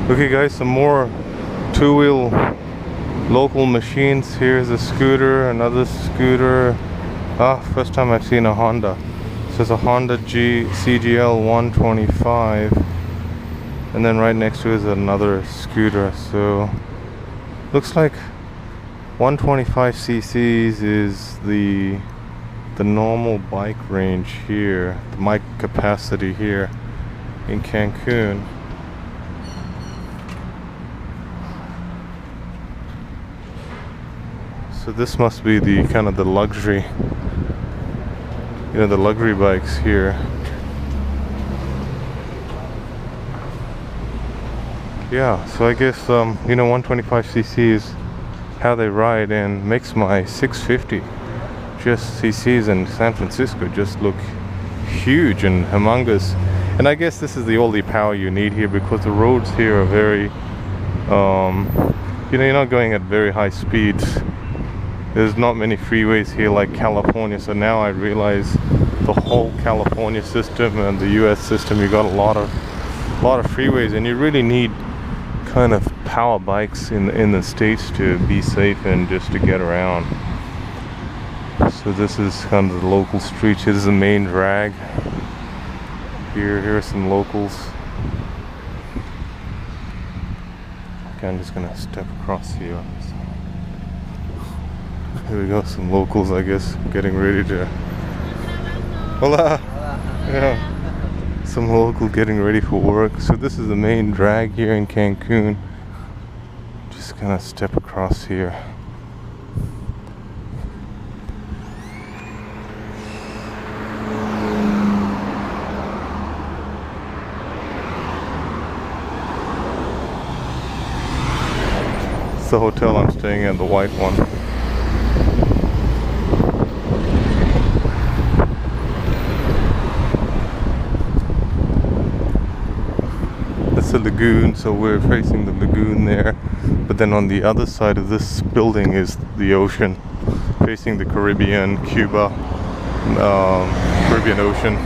Okay guys, some more two-wheel local machines. Here's a scooter, another scooter. First time I've seen a Honda. This is a Honda CGL 125, and then right next to it is another scooter. So looks like 125 cc's is the normal bike range here, the bike capacity here in Cancun. So this must be the kind of the luxury, the luxury bikes here. Yeah, so I guess 125cc is how they ride, and makes my 650 just cc's in San Francisco just look huge and humongous. And I guess this is the only power you need here, because the roads here are very you're not going at very high speeds. There's not many freeways here like California. So now I realize the whole California system and the US system, you got a lot of freeways, and you really need kind of power bikes in the States to be safe and just to get around. So this is kind of the local streets. This is the main drag. Here are some locals. Okay, I'm just gonna step across here. Here we go, some locals, I guess, getting ready to... Hola! Yeah, some local getting ready for work. So this is the main drag here in Cancun. Just gonna step across here. It's the hotel I'm staying at, the white one. That's the lagoon, so we're facing the lagoon there. But then on the other side of this building is the ocean, facing the Caribbean, Cuba, Caribbean Ocean.